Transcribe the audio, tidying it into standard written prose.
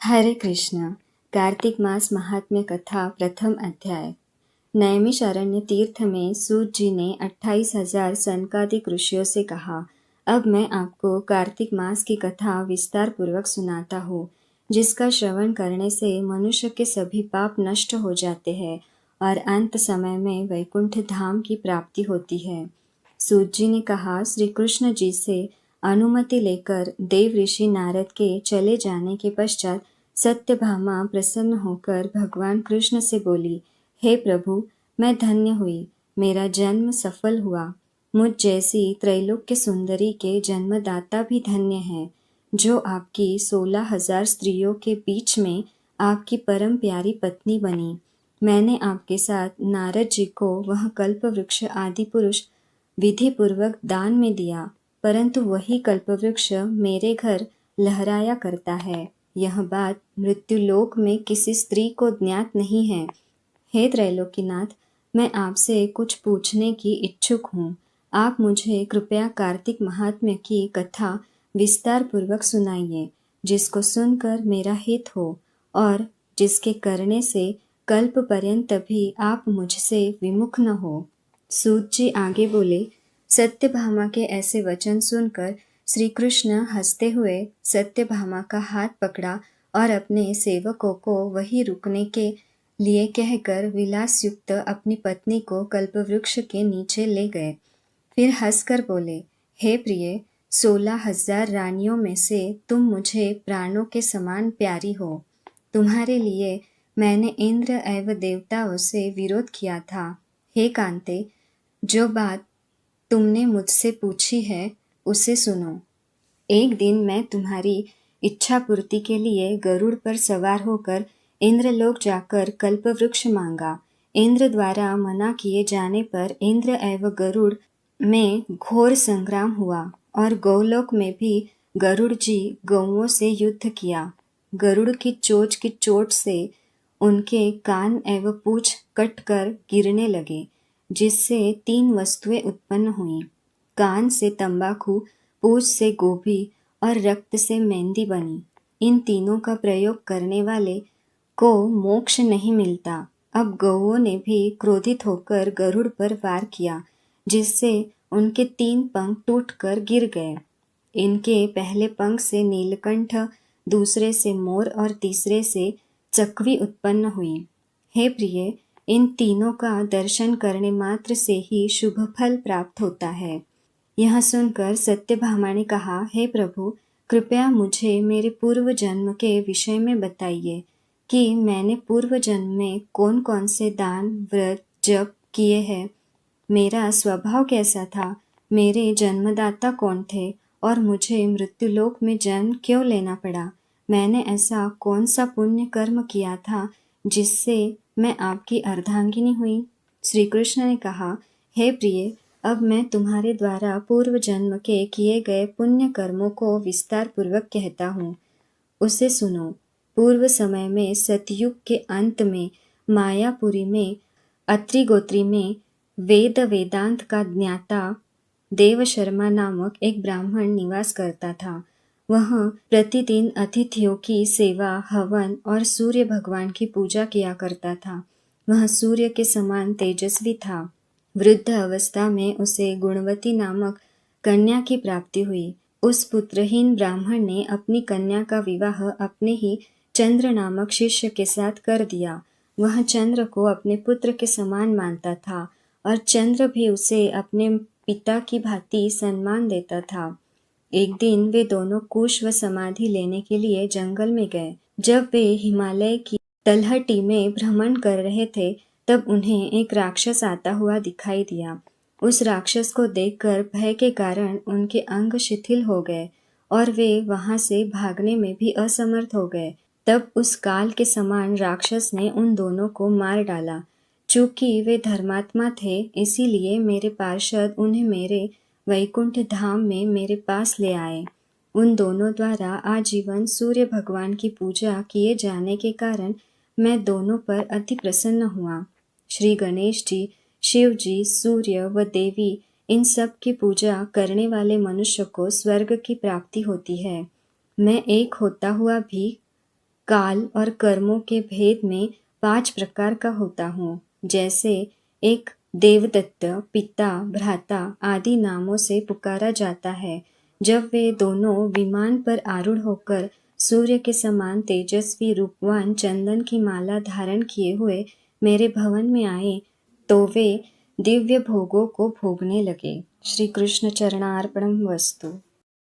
हरे कृष्ण। कार्तिक मास महात्म्य कथा प्रथम अध्याय। नैमिषारण्य तीर्थ में सूत जी ने 28,000 सनकादिक ऋषियों से कहा, अब मैं आपको कार्तिक मास की कथा विस्तार पूर्वक सुनाता हूँ, जिसका श्रवण करने से मनुष्य के सभी पाप नष्ट हो जाते हैं और अंत समय में वैकुंठ धाम की प्राप्ति होती है। सूत जी ने कहा, श्री कृष्ण जी से अनुमति लेकर देव ऋषि नारद के चले जाने के पश्चात सत्यभामा प्रसन्न होकर भगवान कृष्ण से बोली, हे प्रभु, मैं धन्य हुई, मेरा जन्म सफल हुआ। मुझ जैसी त्रैलोक्य सुंदरी के जन्मदाता भी धन्य है, जो आपकी 16,000 स्त्रियों के बीच में आपकी परम प्यारी पत्नी बनी। मैंने आपके साथ नारद जी को वह कल्प वृक्ष आदि पुरुष विधि पूर्वक दान में दिया, परंतु वही कल्पवृक्ष मेरे घर लहराया करता है। यह बात मृत्युलोक में किसी स्त्री को ज्ञात नहीं है। हे त्रैलोकीनाथ, मैं आपसे कुछ पूछने की इच्छुक हूँ। आप मुझे कृपया कार्तिक महात्म्य की कथा विस्तार पूर्वक सुनाइए, जिसको सुनकर मेरा हित हो और जिसके करने से कल्प पर्यंत भी आप मुझसे विमुख न हो। सूत जी आगे बोले, सत्यभामा के ऐसे वचन सुनकर श्री कृष्ण हंसते हुए सत्यभामा का हाथ पकड़ा और अपने सेवकों को वही रुकने के लिए कहकर विलास युक्त अपनी पत्नी को कल्पवृक्ष के नीचे ले गए। फिर हंसकर बोले, हे प्रिय, 16,000 रानियों में से तुम मुझे प्राणों के समान प्यारी हो। तुम्हारे लिए मैंने इंद्र एवं देवताओं से विरोध किया था। हे कांते, जो बात तुमने मुझसे पूछी है उसे सुनो। एक दिन मैं तुम्हारी इच्छा पूर्ति के लिए गरुड़ पर सवार होकर इंद्रलोक जाकर कल्पवृक्ष मांगा। इंद्र द्वारा मना किए जाने पर इंद्र एवं गरुड़ में घोर संग्राम हुआ और गौलोक में भी गरुड़ जी गौओं से युद्ध किया। गरुड़ की चोट से उनके कान एवं पूंछ कटकर गिरने लगे, जिससे 3 वस्तुएं उत्पन्न हुई। कान से तंबाकू, पूंछ से गोभी और रक्त से मेहंदी बनी। इन तीनों का प्रयोग करने वाले को मोक्ष नहीं मिलता। अब गौओं ने भी क्रोधित होकर गरुड़ पर वार किया, जिससे उनके 3 पंख टूटकर गिर गए। इनके पहले पंख से नीलकंठ, दूसरे से मोर और तीसरे से चकवी उत्पन्न हुई। हे प्रिय, इन तीनों का दर्शन करने मात्र से ही शुभ फल प्राप्त होता है। यह सुनकर सत्यभामा ने कहा, हे प्रभु, कृपया मुझे मेरे पूर्व जन्म के विषय में बताइए कि मैंने पूर्व जन्म में कौन कौन से दान, व्रत, जप किए हैं। मेरा स्वभाव कैसा था, मेरे जन्मदाता कौन थे और मुझे मृत्युलोक में जन्म क्यों लेना पड़ा। मैंने ऐसा कौन सा पुण्य कर्म किया था जिससे मैं आपकी अर्धांगिनी हुई। श्री कृष्ण ने कहा, हे प्रिय, अब मैं तुम्हारे द्वारा पूर्व जन्म के किए गए पुण्य कर्मों को विस्तार पूर्वक कहता हूँ, उसे सुनो। पूर्व समय में सतयुग के अंत में मायापुरी में अत्रि गोत्री में वेद वेदांत का ज्ञाता देवशर्मा नामक एक ब्राह्मण निवास करता था। वह प्रतिदिन अतिथियों की सेवा, हवन और सूर्य भगवान की पूजा किया करता था। वह सूर्य के समान तेजस्वी था। वृद्ध अवस्था में उसे गुणवती नामक कन्या की प्राप्ति हुई। उस पुत्रहीन ब्राह्मण ने अपनी कन्या का विवाह अपने ही चंद्र नामक शिष्य के साथ कर दिया। वह चंद्र को अपने पुत्र के समान मानता था और चंद्र भी उसे अपने पिता की भांति सम्मान देता था। एक दिन वे दोनों कुश व समाधि लेने के लिए जंगल में गए। जब वे हिमालय की तलहटी में भ्रमण कर रहे थे, तब उन्हें एक राक्षस आता हुआ दिखाई दिया। उस राक्षस को देखकर भय के कारण उनके अंग शिथिल हो गए और वे वहां से भागने में भी असमर्थ हो गए। तब उस काल के समान राक्षस ने उन दोनों को मार डाला। चूंकि वे धर्मात्मा थे, इसीलिए मेरे पार्षद उन्हें मेरे वैकुंठ धाम में मेरे पास ले आए। उन दोनों द्वारा आजीवन सूर्य भगवान की पूजा किए जाने के कारण मैं दोनों पर अति प्रसन्न हुआ। श्री गणेश जी, शिव जी, सूर्य व देवी, इन सब की पूजा करने वाले मनुष्य को स्वर्ग की प्राप्ति होती है। मैं एक होता हुआ भी काल और कर्मों के भेद में 5 प्रकार का होता हूँ। जैसे एक देवदत्त, पिता, भ्राता आदि नामों से पुकारा जाता है। जब वे दोनों विमान पर आरूढ़ होकर सूर्य के समान तेजस्वी रूपवान चंदन की माला धारण किए हुए मेरे भवन में आए, तो वे दिव्य भोगों को भोगने लगे। श्री कृष्ण चरणार्पणम वस्तु।